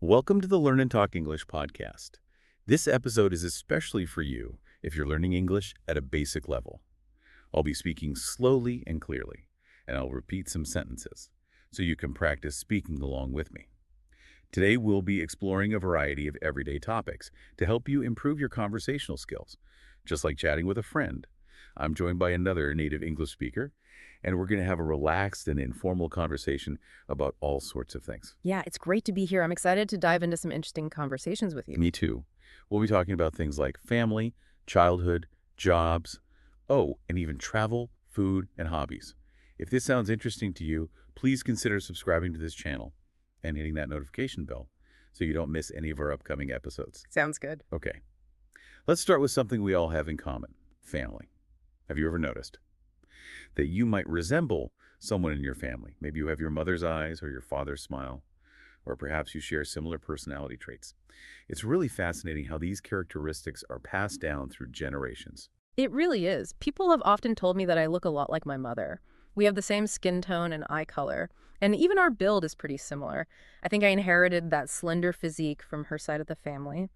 Welcome to the Learn and Talk English podcast. This episode is especially for you if you're learning English at a basic level. I'll be speaking slowly and clearly, and I'll repeat some sentences so you can practice speaking along with me. Today, we'll be exploring a variety of everyday topics to help you improve your conversational skills, just like chatting with a friend. I'm joined by another native English speaker, and we're going to have a relaxed and informal conversation about all sorts of things. Yeah, it's great to be here. I'm excited to dive into some interesting conversations with you. Me too. We'll be talking about things like family, childhood, jobs, and even travel, food, and hobbies. If this sounds interesting to you, please consider subscribing to this channel and hitting that notification bell so you don't miss any of our upcoming episodes. Sounds good. Okay. Let's start with something we all have in common, family. Have you ever noticed that you might resemble someone in your family? Maybe you have your mother's eyes or your father's smile, or perhaps you share similar personality traits. It's really fascinating how these characteristics are passed down through generations. It really is. People have often told me that I look a lot like my mother. We have the same skin tone and eye color, and even our build is pretty similar. I think I inherited that slender physique from her side of the family.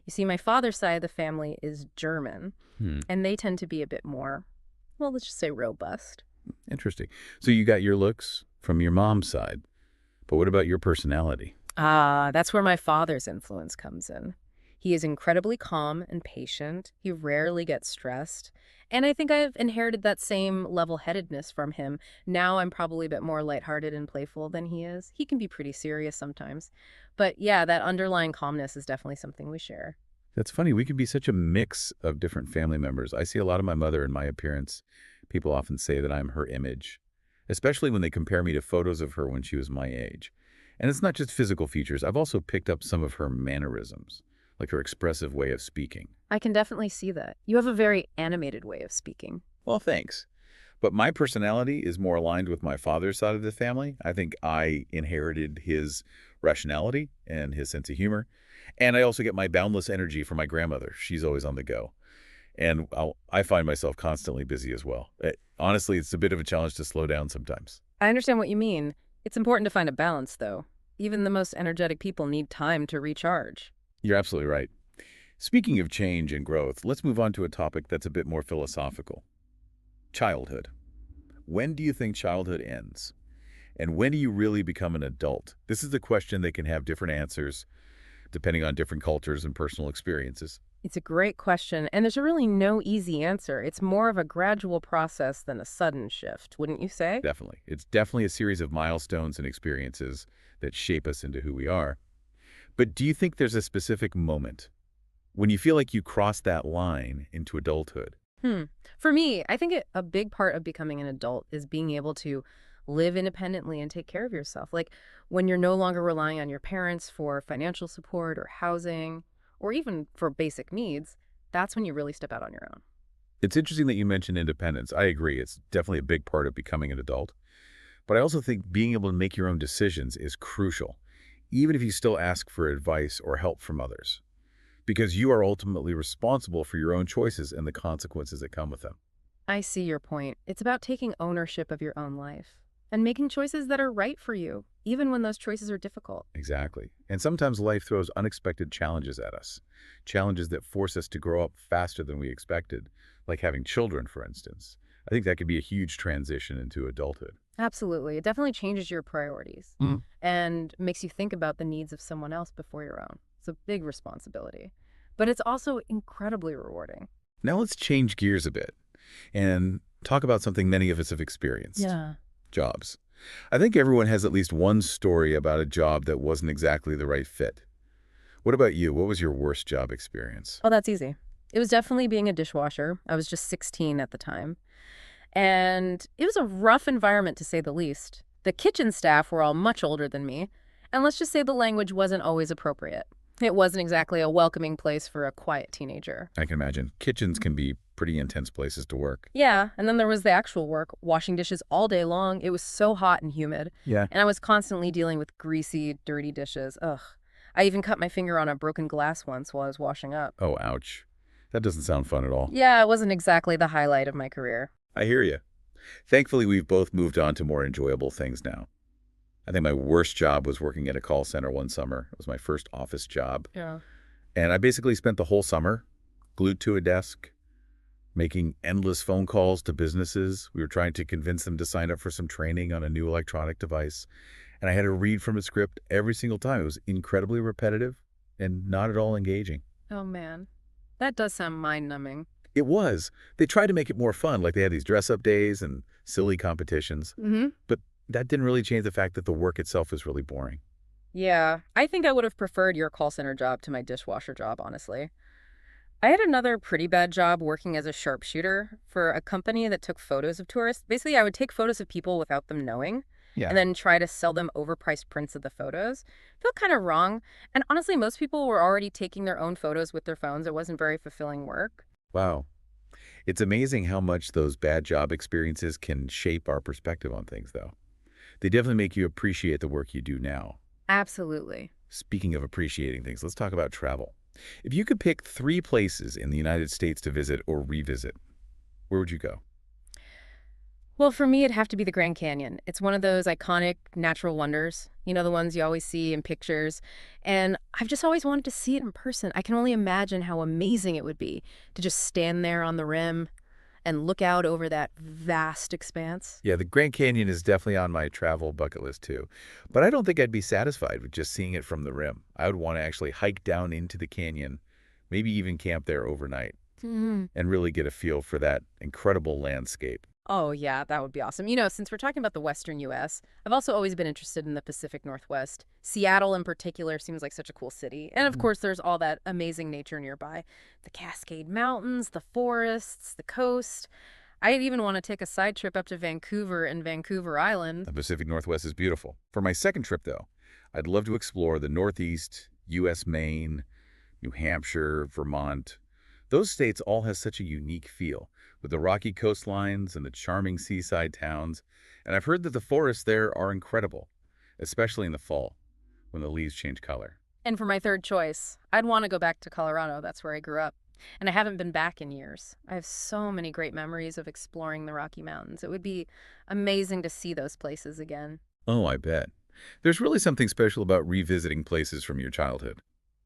You see, my father's side of the family is German, and they tend to be a bit more, well, let's just say robust. Interesting. So you got your looks from your mom's side, but what about your personality? That's where my father's influence comes in. He is incredibly calm and patient. He rarely gets stressed. And I think I've inherited that same level-headedness from him. Now I'm probably a bit more lighthearted and playful than he is. He can be pretty serious sometimes. But yeah, that underlying calmness is definitely something we share. That's funny. We could be such a mix of different family members. I see a lot of my mother in my appearance. People often say that I'm her image, especially when they compare me to photos of her when she was my age. And it's not just physical features. I've also picked up some of her mannerisms, like her expressive way of speaking. I can definitely see that. You have a very animated way of speaking. Well, thanks. But my personality is more aligned with my father's side of the family. I think I inherited his rationality and his sense of humor. And I also get my boundless energy from my grandmother. She's always on the go. And I find myself constantly busy as well. Honestly, it's a bit of a challenge to slow down sometimes. I understand what you mean. It's important to find a balance, though. Even the most energetic people need time to recharge. You're absolutely right. Speaking of change and growth, let's move on to a topic that's a bit more philosophical. Childhood. When do you think childhood ends? And when do you really become an adult? This is a question that can have different answers depending on different cultures and personal experiences. It's a great question, and there's really no easy answer. It's more of a gradual process than a sudden shift, wouldn't you say? Definitely. It's definitely a series of milestones and experiences that shape us into who we are. But do you think there's a specific moment when you feel like you cross that line into adulthood? For me, I think a big part of becoming an adult is being able to live independently and take care of yourself. Like when you're no longer relying on your parents for financial support or housing, or even for basic needs, that's when you really step out on your own. It's interesting that you mentioned independence. I agree. It's definitely a big part of becoming an adult. But I also think being able to make your own decisions is crucial, even if you still ask for advice or help from others, because you are ultimately responsible for your own choices and the consequences that come with them. I see your point. It's about taking ownership of your own life and making choices that are right for you, even when those choices are difficult. Exactly. And sometimes life throws unexpected challenges at us, challenges that force us to grow up faster than we expected, like having children, for instance. I think that could be a huge transition into adulthood. Absolutely. It definitely changes your priorities and makes you think about the needs of someone else before your own. It's a big responsibility, but it's also incredibly rewarding. Now let's change gears a bit and talk about something many of us have experienced. Yeah. Jobs. I think everyone has at least one story about a job that wasn't exactly the right fit. What about you? What was your worst job experience? Oh, that's easy. It was definitely being a dishwasher. I was just 16 at the time. And it was a rough environment, to say the least. The kitchen staff were all much older than me, and let's just say the language wasn't always appropriate. It wasn't exactly a welcoming place for a quiet teenager. I can imagine. Kitchens can be pretty intense places to work. Yeah, and then there was the actual work, washing dishes all day long. It was so hot and humid. Yeah. And I was constantly dealing with greasy, dirty dishes. Ugh. I even cut my finger on a broken glass once while I was washing up. Oh, ouch. That doesn't sound fun at all. Yeah, it wasn't exactly the highlight of my career. I hear you. Thankfully, we've both moved on to more enjoyable things now. I think my worst job was working at a call center one summer. It was my first office job. Yeah. And I basically spent the whole summer glued to a desk, making endless phone calls to businesses. We were trying to convince them to sign up for some training on a new electronic device. And I had to read from a script every single time. It was incredibly repetitive and not at all engaging. Oh, man. That does sound mind-numbing. It was. They tried to make it more fun, like they had these dress-up days and silly competitions. Mm-hmm. But that didn't really change the fact that the work itself was really boring. Yeah, I think I would have preferred your call center job to my dishwasher job, honestly. I had another pretty bad job working as a sharpshooter for a company that took photos of tourists. Basically, I would take photos of people without them knowing Yeah. and then try to sell them overpriced prints of the photos. Felt kind of wrong. And honestly, most people were already taking their own photos with their phones. It wasn't very fulfilling work. Wow. It's amazing how much those bad job experiences can shape our perspective on things, though. They definitely make you appreciate the work you do now. Absolutely. Speaking of appreciating things, let's talk about travel. If you could pick 3 places in the United States to visit or revisit, where would you go? Well, for me, it'd have to be the Grand Canyon. It's one of those iconic natural wonders, the ones you always see in pictures. And I've just always wanted to see it in person. I can only imagine how amazing it would be to just stand there on the rim and look out over that vast expanse. Yeah, the Grand Canyon is definitely on my travel bucket list too. But I don't think I'd be satisfied with just seeing it from the rim. I would want to actually hike down into the canyon, maybe even camp there overnight, Mhm. and really get a feel for that incredible landscape. Oh, yeah, that would be awesome. Since we're talking about the Western U.S., I've also always been interested in the Pacific Northwest. Seattle, in particular, seems like such a cool city. And of Mhm. course, there's all that amazing nature nearby, the Cascade Mountains, the forests, the coast. I'd even want to take a side trip up to Vancouver and Vancouver Island. The Pacific Northwest is beautiful. For my second trip, though, I'd love to explore the Northeast, U.S. Maine, New Hampshire, Vermont. Those states all have such a unique feel, with the rocky coastlines and the charming seaside towns. And I've heard that the forests there are incredible, especially in the fall, when the leaves change color. And for my third choice, I'd want to go back to Colorado. That's where I grew up. And I haven't been back in years. I have so many great memories of exploring the Rocky Mountains. It would be amazing to see those places again. Oh, I bet. There's really something special about revisiting places from your childhood.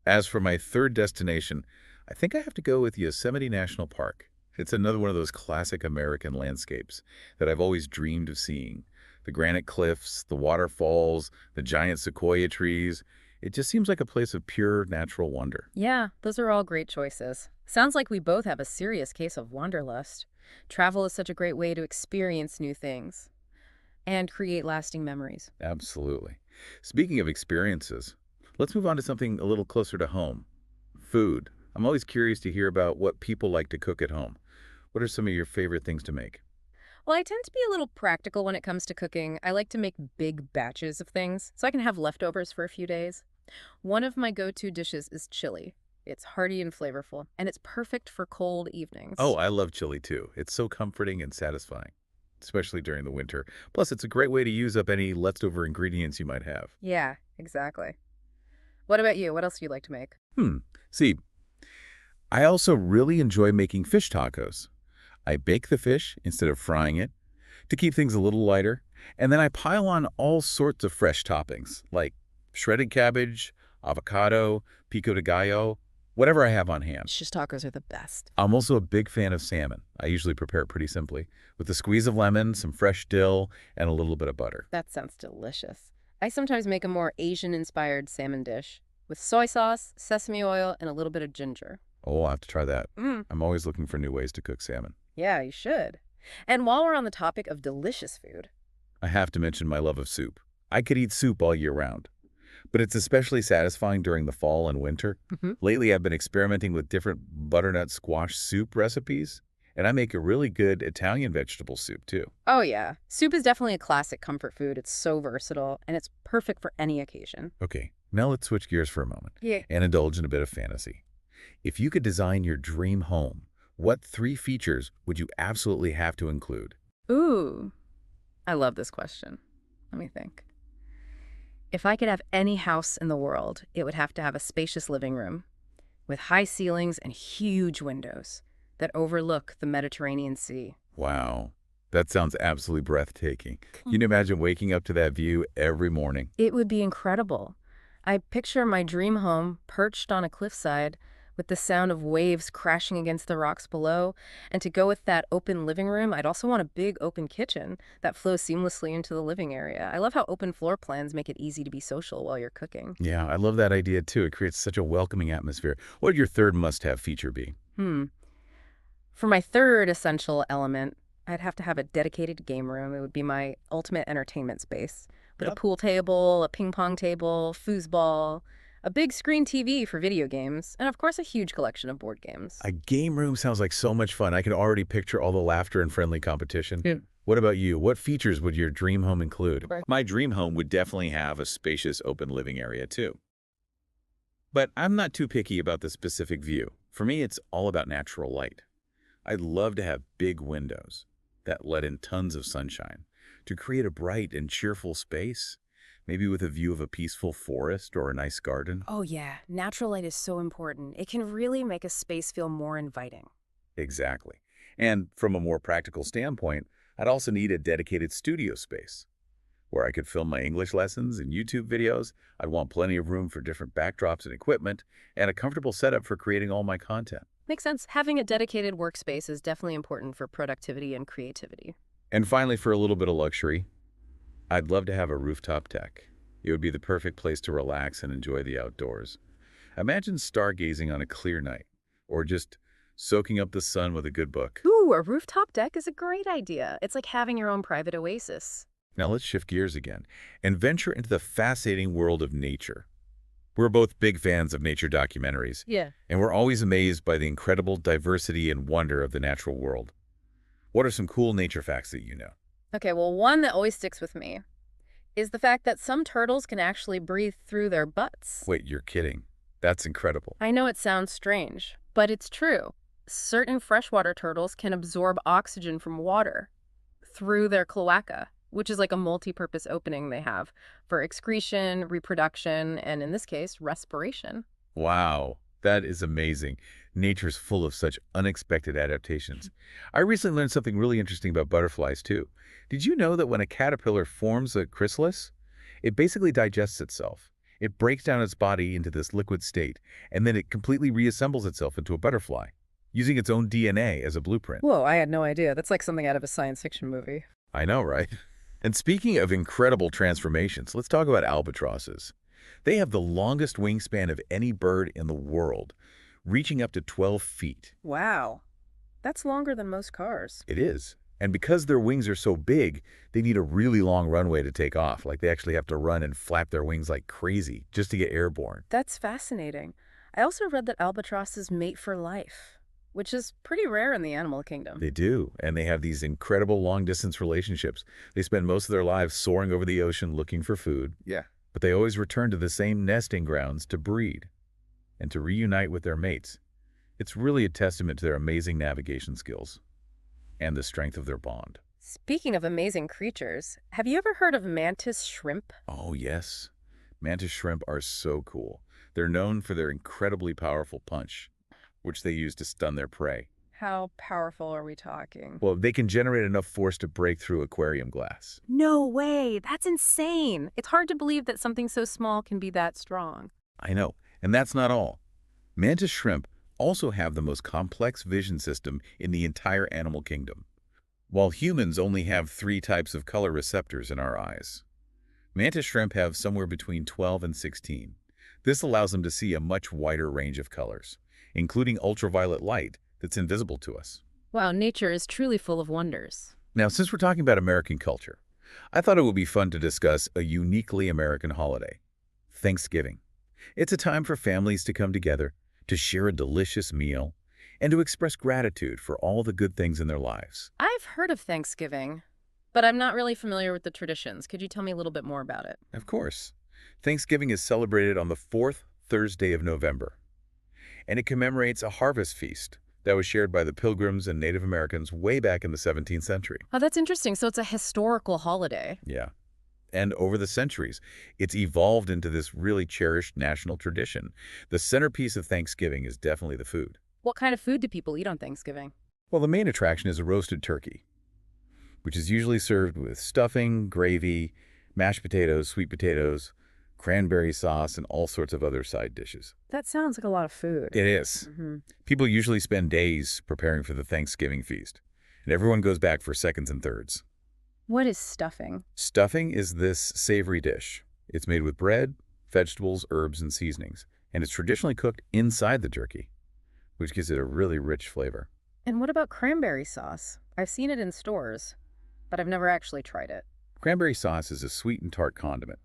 As for my third destination, I think I have to go with Yosemite National Park. It's another one of those classic American landscapes that I've always dreamed of seeing. The granite cliffs, the waterfalls, the giant sequoia trees. It just seems like a place of pure natural wonder. Yeah, those are all great choices. Sounds like we both have a serious case of wanderlust. Travel is such a great way to experience new things and create lasting memories. Absolutely. Speaking of experiences, let's move on to something a little closer to home. Food. I'm always curious to hear about what people like to cook at home. What are some of your favorite things to make? Well, I tend to be a little practical when it comes to cooking. I like to make big batches of things so I can have leftovers for a few days. One of my go-to dishes is chili. It's hearty and flavorful, and it's perfect for cold Oh, evenings. I love chili too. It's so comforting and satisfying, especially during the winter. Plus, it's a great way to use up any leftover ingredients you might have. Yeah, exactly. What about you? What else do you like to make? Hmm. See, I also really enjoy making fish tacos. I bake the fish instead of frying it to keep things a little lighter, and then I pile on all sorts of fresh toppings, like shredded cabbage, avocado, pico de gallo, whatever I have on hand. Shish tacos are the best. I'm also a big fan of salmon. I usually prepare it pretty simply, with a squeeze of lemon, some fresh dill, and a little bit of butter. That sounds delicious. I sometimes make a more Asian-inspired salmon dish with soy sauce, sesame oil, and a little bit of ginger. Oh, I'll have to try that. Mm, I'm always looking for new ways to cook salmon. yeah, you should. And while we're on the topic of delicious food, I have to mention my love of soup. I could eat soup all year round, but it's especially satisfying during the fall and winter. Mhm. Lately, I've been experimenting with different butternut squash soup recipes, and I make a really good Italian vegetable soup too. Oh, yeah. Soup is definitely a classic comfort food. It's so versatile, and it's perfect for any occasion. Okay, now let's switch gears for a moment Yeah. and indulge in a bit of fantasy. If you could design your dream home, what 3 features would you absolutely have to include? Ooh, I love this question. Let me think. If I could have any house in the world, it would have to have a spacious living room with high ceilings and huge windows that overlook the Mediterranean Sea. Wow, That sounds absolutely breathtaking. Can you imagine waking up to that view every morning? It would be incredible. I picture my dream home perched on a cliffside with the sound of waves crashing against the rocks below. And to go with that open living room, I'd also want a big open kitchen that flows seamlessly into the living area. I love how open floor plans make it easy to be social while you're cooking. Yeah, I love that idea too. It creates such a welcoming atmosphere. What would your third must-have feature be? Hmm. For my third essential element, I'd have to have a dedicated game room. It would be my ultimate entertainment space. With a Yep. pool table, a ping pong table, foosball, a big screen TV for video games, and of course a huge collection of board games. A game room sounds like so much fun. I can already picture all the laughter and friendly competition. Yeah. What about you? What features would your dream home include? Right. My dream home would definitely have a spacious open living area too. But I'm not too picky about the specific view. For me, it's all about natural light. I'd love to have big windows that let in tons of sunshine to create a bright and cheerful space, maybe with a view of a peaceful forest or a nice garden. Oh, yeah. Natural light is so important. It can really make a space feel more inviting. Exactly. And from a more practical standpoint, I'd also need a dedicated studio space where I could film my English lessons and YouTube videos. I'd want plenty of room for different backdrops and equipment, and a comfortable setup for creating all my content. Makes sense. Having a dedicated workspace is definitely important for productivity and creativity. And finally, for a little bit of luxury, I'd love to have a rooftop deck. It would be the perfect place to relax and enjoy the outdoors. Imagine stargazing on a clear night, or just soaking up the sun with a good book. Ooh, a rooftop deck is a great idea. It's like having your own private oasis. Now let's shift gears again and venture into the fascinating world of nature. We're both big fans of nature documentaries, Yeah. and we're always amazed by the incredible diversity and wonder of the natural world. What are some cool nature facts that you know? Okay, well, one that always sticks with me is the fact that some turtles can actually breathe through their butts. Wait, you're kidding. That's incredible. I know it sounds strange, but it's true. Certain freshwater turtles can absorb oxygen from water through their cloaca, which is like a multi-purpose opening they have for excretion, reproduction, and in this case, respiration. Wow, that is amazing. Nature's full of such unexpected adaptations. I recently learned something really interesting about butterflies, too. Did you know that when a caterpillar forms a chrysalis, it basically digests itself? It breaks down its body into this liquid state, and then it completely reassembles itself into a butterfly, using its own DNA as a blueprint. Whoa, I had no idea. That's like something out of a science fiction movie. I know, right? And speaking of incredible transformations, let's talk about albatrosses. They have the longest wingspan of any bird in the world, reaching up to 12 feet. Wow. That's longer than most cars. It is. And because their wings are so big, they need a really long runway to take off. Like they actually have to run and flap their wings like crazy just to get airborne. That's fascinating. I also read that albatrosses mate for life, which is pretty rare in the animal kingdom. They do. And they have these incredible long-distance relationships. They spend most of their lives soaring over the ocean looking for food. Yeah. But they always return to the same nesting grounds to breed and to reunite with their mates. It's really a testament to their amazing navigation skills and the strength of their bond. Speaking of amazing creatures, have you ever heard of mantis shrimp? Oh, yes. Mantis shrimp are so cool. They're known for their incredibly powerful punch, which they use to stun their prey. How powerful are we talking? Well, they can generate enough force to break through aquarium glass. No way! That's insane! It's hard to believe that something so small can be that strong. I know. And that's not all. Mantis shrimp also have the most complex vision system in the entire animal kingdom. While humans only have 3 types of color receptors in our eyes, mantis shrimp have somewhere between 12 and 16. This allows them to see a much wider range of colors, including ultraviolet light that's invisible to us. Wow, nature is truly full of wonders. Now, since we're talking about American culture, I thought it would be fun to discuss a uniquely American holiday, Thanksgiving. It's a time for families to come together, to share a delicious meal, and to express gratitude for all the good things in their lives. I've heard of Thanksgiving, but I'm not really familiar with the traditions. Could you tell me a little bit more about it? Of course, Thanksgiving is celebrated on the 4th Thursday of November, and it commemorates a harvest feast that was shared by the Pilgrims and Native Americans way back in the 17th century. Oh, that's interesting. So it's a historical holiday. Yeah. And over the centuries, it's evolved into this really cherished national tradition. The centerpiece of Thanksgiving is definitely the food. What kind of food do people eat on Thanksgiving? Well, the main attraction is a roasted turkey. which is usually served with stuffing, gravy, mashed potatoes, sweet potatoes, cranberry sauce, and all sorts of other side dishes. That sounds like a lot of food. It is. Hmm. People usually spend days preparing for the Thanksgiving feast, and everyone goes back for seconds and thirds. What is stuffing? Stuffing is this savory dish. It's made with bread, vegetables, herbs, and seasonings, and it's traditionally cooked inside the turkey, which gives it a really rich flavor. And what about cranberry sauce? I've seen it in stores, but I've never actually tried it. Cranberry sauce is a sweet and tart condiment.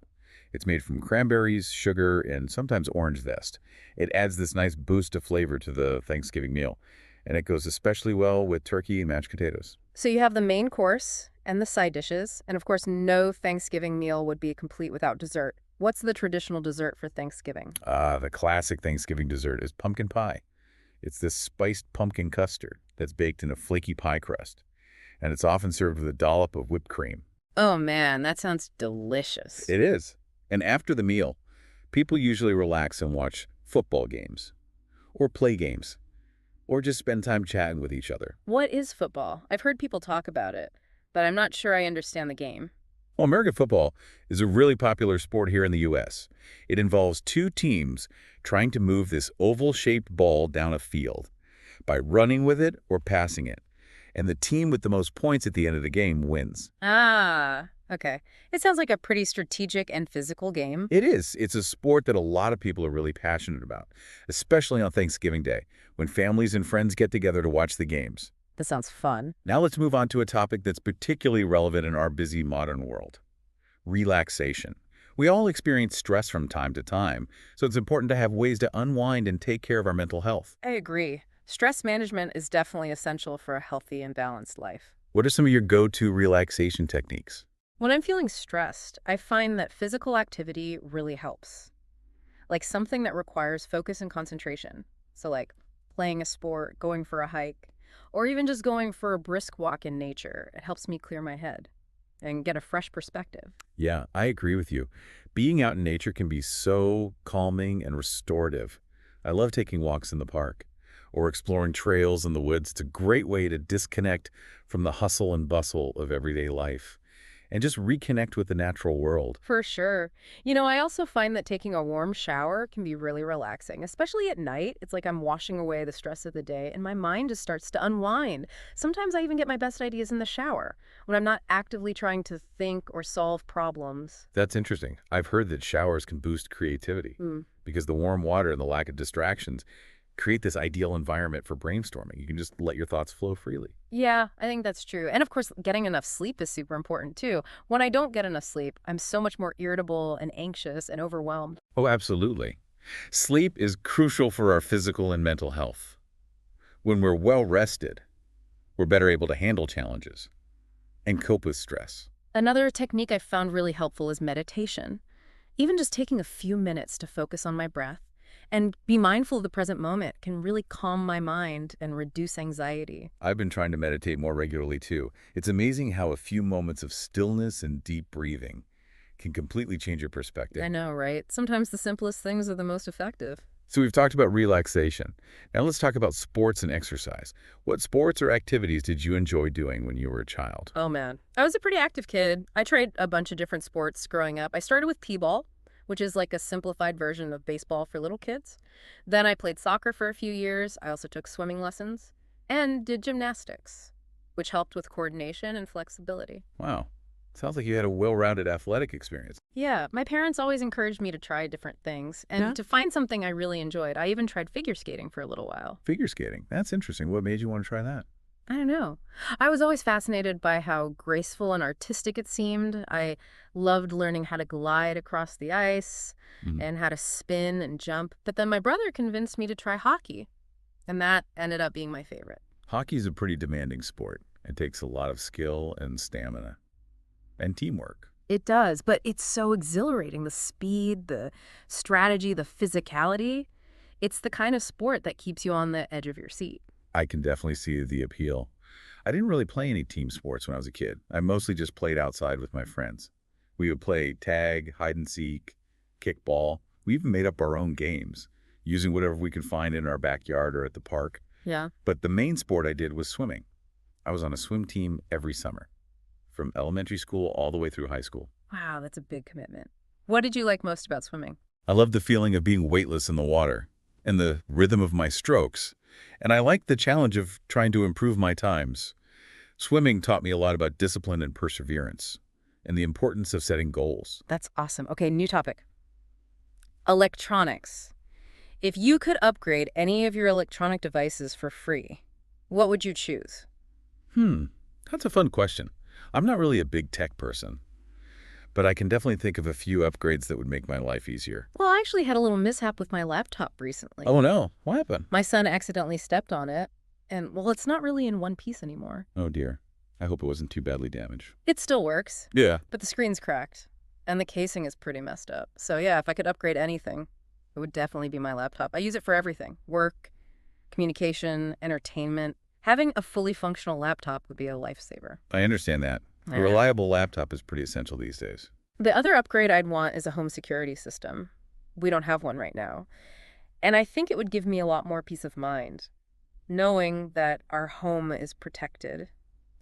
It's made from cranberries, sugar, and sometimes orange zest. It adds this nice boost of flavor to the Thanksgiving meal, and it goes especially well with turkey and mashed potatoes. So you have the main course and the side dishes, and of course, no Thanksgiving meal would be complete without dessert. What's the traditional dessert for Thanksgiving? The classic Thanksgiving dessert is pumpkin pie. It's this spiced pumpkin custard that's baked in a flaky pie crust, and it's often served with a dollop of whipped cream. Oh man, that sounds delicious. It is. And after the meal, people usually relax and watch football games, or play games, or just spend time chatting with each other. What is football? I've heard people talk about it, but I'm not sure I understand the game. Well, American football is a really popular sport here in the U.S. It involves two teams trying to move this oval-shaped ball down a field by running with it or passing it. And the team with the most points at the end of the game wins. Ah, okay. It sounds like a pretty strategic and physical game. It is. It's a sport that a lot of people are really passionate about, especially on Thanksgiving Day, when families and friends get together to watch the games. That sounds fun. Now let's move on to a topic that's particularly relevant in our busy modern world: relaxation. We all experience stress from time to time, so it's important to have ways to unwind and take care of our mental health. I agree. Stress management is definitely essential for a healthy and balanced life. What are some of your go-to relaxation techniques? When I'm feeling stressed, I find that physical activity really helps. Like something that requires focus and concentration. So like playing a sport, going for a hike, or even just going for a brisk walk in nature. It helps me clear my head and get a fresh perspective. Yeah, I agree with you. Being out in nature can be so calming and restorative. I love taking walks in the park or exploring trails in the woods. It's a great way to disconnect from the hustle and bustle of everyday life and just reconnect with the natural world. For sure. I also find that taking a warm shower can be really relaxing, especially at night. It's like I'm washing away the stress of the day and my mind just starts to unwind. Sometimes I even get my best ideas in the shower when I'm not actively trying to think or solve problems. That's interesting. I've heard that showers can boost creativity Hmm. because the warm water and the lack of distractions create this ideal environment for brainstorming. You can just let your thoughts flow freely. Yeah, I think that's true. And of course, getting enough sleep is super important too. When I don't get enough sleep, I'm so much more irritable and anxious and overwhelmed. Oh, absolutely. Sleep is crucial for our physical and mental health. When we're well rested, we're better able to handle challenges and cope with stress. Another technique I found really helpful is meditation. Even just taking a few minutes to focus on my breath and be mindful of the present moment can really calm my mind and reduce anxiety. I've been trying to meditate more regularly too. It's amazing how a few moments of stillness and deep breathing can completely change your perspective. I know, right? Sometimes the simplest things are the most effective. So we've talked about relaxation. Now let's talk about sports and exercise. What sports or activities did you enjoy doing when you were a child? Oh man, I was a pretty active kid. I tried a bunch of different sports growing up. I started with t-ball, which is like a simplified version of baseball for little kids. Then I played soccer for a few years. I also took swimming lessons and did gymnastics, which helped with coordination and flexibility. Wow. Sounds like you had a well-rounded athletic experience. Yeah, my parents always encouraged me to try different things and Yeah. to find something I really enjoyed. I even tried figure skating for a little while. Figure skating. That's interesting. What made you want to try that? I don't know. I was always fascinated by how graceful and artistic it seemed. I loved learning how to glide across the ice Mhm. and how to spin and jump. But then my brother convinced me to try hockey, and that ended up being my favorite. Hockey is a pretty demanding sport. It takes a lot of skill and stamina and teamwork. It does, but it's so exhilarating. The speed, the strategy, the physicality. It's the kind of sport that keeps you on the edge of your seat. I can definitely see the appeal. I didn't really play any team sports when I was a kid. I mostly just played outside with my friends. We would play tag, hide and seek, kickball. We even made up our own games, using whatever we could find in our backyard or at the park. Yeah. But the main sport I did was swimming. I was on a swim team every summer. from elementary school all the way through high school. Wow, that's a big commitment. What did you like most about swimming? I love the feeling of being weightless in the water and the rhythm of my strokes, and I like the challenge of trying to improve my times. Swimming taught me a lot about discipline and perseverance and the importance of setting goals. That's awesome. Okay, new topic. Electronics. If you could upgrade any of your electronic devices for free, what would you choose? That's a fun question. I'm not really a big tech person, but I can definitely think of a few upgrades that would make my life easier. Well, I actually had a little mishap with my laptop recently. Oh no, what happened? My son accidentally stepped on it, and, well, it's not really in one piece anymore. Oh dear. I hope it wasn't too badly damaged. It still works, Yeah. but the screen's cracked, and the casing is pretty messed up. So yeah, if I could upgrade anything, it would definitely be my laptop. I use it for everything. Work, communication, entertainment. Having a fully functional laptop would be a lifesaver. I understand that. A Yeah. reliable laptop is pretty essential these days. The other upgrade I'd want is a home security system. We don't have one right now. And I think it would give me a lot more peace of mind, knowing that our home is protected,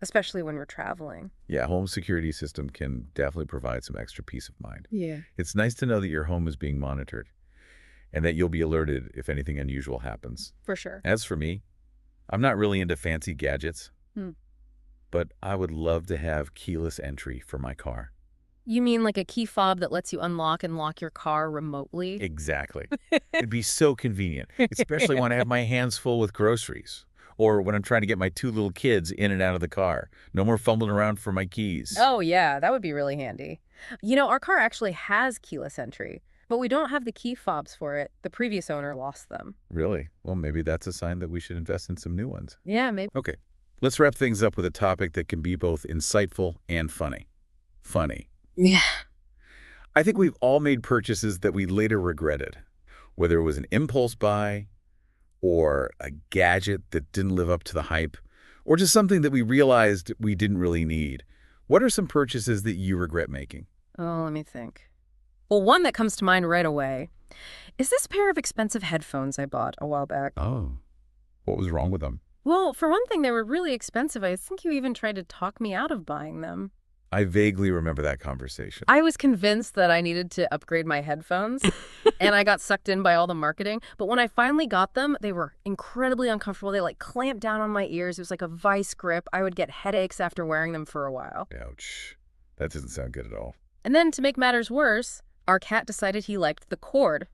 especially when we're traveling. Yeah, home security system can definitely provide some extra peace of mind. Yeah. It's nice to know that your home is being monitored and that you'll be alerted if anything unusual happens. For sure. As for me, I'm not really into fancy gadgets, but I would love to have keyless entry for my car. You mean like a key fob that lets you unlock and lock your car remotely? Exactly. It'd be so convenient, especially when I have my hands full with groceries or when I'm trying to get my two little kids in and out of the car. No more fumbling around for my keys. Oh, yeah, that would be really handy. You know, our car actually has keyless entry, but we don't have the key fobs for it. The previous owner lost them. Really? Well, maybe that's a sign that we should invest in some new ones. Yeah, maybe. Okay, let's wrap things up with a topic that can be both insightful and funny. Funny. Yeah. I think we've all made purchases that we later regretted, whether it was an impulse buy or a gadget that didn't live up to the hype, or just something that we realized we didn't really need. What are some purchases that you regret making? Oh, let me think. Well, one that comes to mind right away is this pair of expensive headphones I bought a while back. Oh, what was wrong with them? Well, for one thing, they were really expensive. I think you even tried to talk me out of buying them. I vaguely remember that conversation. I was convinced that I needed to upgrade my headphones, and I got sucked in by all the marketing. But when I finally got them, they were incredibly uncomfortable. They like clamped down on my ears. It was like a vice grip. I would get headaches after wearing them for a while. Ouch. That doesn't sound good at all. And then to make matters worse, our cat decided he liked the cord,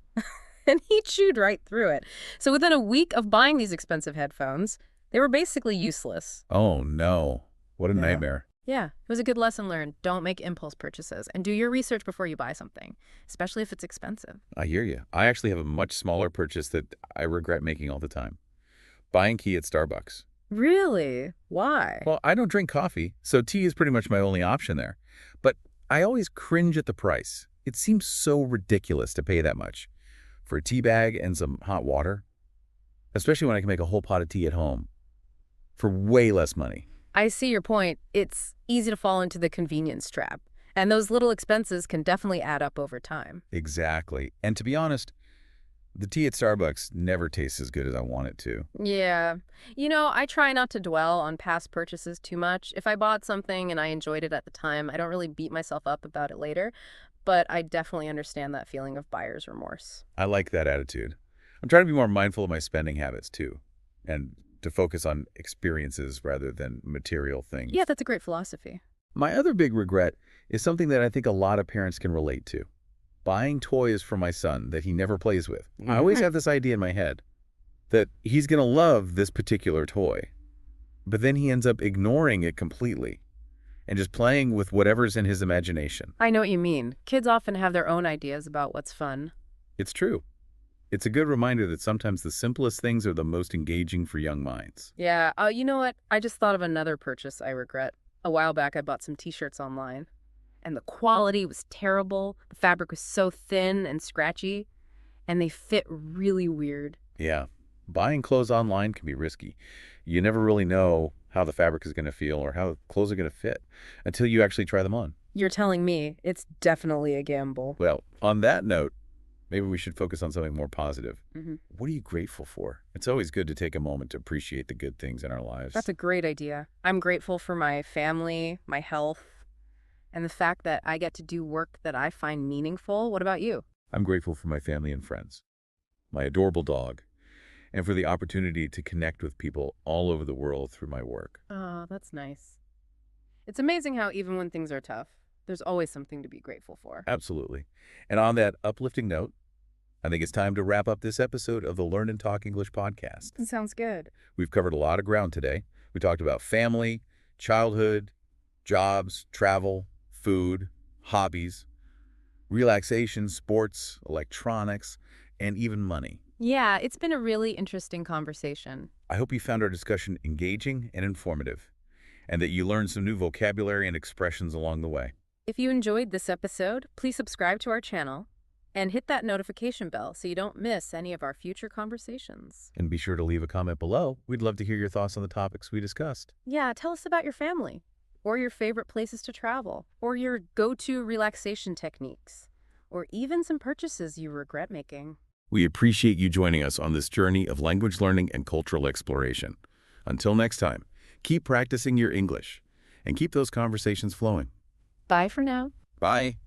and he chewed right through it. So within a week of buying these expensive headphones, they were basically useless. Oh, no. What a nightmare. Yeah, it was a good lesson learned. Don't make impulse purchases and do your research before you buy something, especially if it's expensive. I hear you. I actually have a much smaller purchase that I regret making all the time. Buying tea at Starbucks. Really? Why? Well, I don't drink coffee, so tea is pretty much my only option there. But I always cringe at the price. It seems so ridiculous to pay that much for a tea bag and some hot water, especially when I can make a whole pot of tea at home for way less money. I see your point. It's easy to fall into the convenience trap, and those little expenses can definitely add up over time. Exactly. And to be honest, the tea at Starbucks never tastes as good as I want it to. Yeah. You know, I try not to dwell on past purchases too much. If I bought something and I enjoyed it at the time, I don't really beat myself up about it later, but I definitely understand that feeling of buyer's remorse. I like that attitude. I'm trying to be more mindful of my spending habits too, and to focus on experiences rather than material things. Yeah, that's a great philosophy. My other big regret is something that I think a lot of parents can relate to. Buying toys for my son that he never plays with. I always have this idea in my head that he's going to love this particular toy, but then he ends up ignoring it completely and just playing with whatever's in his imagination. I know what you mean. Kids often have their own ideas about what's fun. It's true. It's a good reminder that sometimes the simplest things are the most engaging for young minds. Yeah, you know what? I just thought of another purchase I regret. A while back, I bought some t-shirts online, and the quality was terrible. The fabric was so thin and scratchy, and they fit really weird. Yeah, buying clothes online can be risky. You never really know how the fabric is going to feel or how clothes are going to fit until you actually try them on. You're telling me it's definitely a gamble. Well, on that note, Maybe we should focus on something more positive. What are you grateful for? It's always good to take a moment to appreciate the good things in our lives. That's a great idea. I'm grateful for my family, my health, and the fact that I get to do work that I find meaningful. What about you? I'm grateful for my family and friends, my adorable dog, and for the opportunity to connect with people all over the world through my work. Oh, that's nice. It's amazing how even when things are tough, there's always something to be grateful for. Absolutely. And on that uplifting note, I think it's time to wrap up this episode of the Learn and Talk English podcast. Sounds good. We've covered a lot of ground today. We talked about family, childhood, jobs, travel, food, hobbies, relaxation, sports, electronics, and even money. Yeah, it's been a really interesting conversation. I hope you found our discussion engaging and informative, and that you learned some new vocabulary and expressions along the way. If you enjoyed this episode, please subscribe to our channel and hit that notification bell so you don't miss any of our future conversations. And be sure to leave a comment below. We'd love to hear your thoughts on the topics we discussed. Yeah, tell us about your family, or your favorite places to travel, or your go-to relaxation techniques, or even some purchases you regret making. We appreciate you joining us on this journey of language learning and cultural exploration. Until next time, keep practicing your English and keep those conversations flowing. Bye for now. Bye.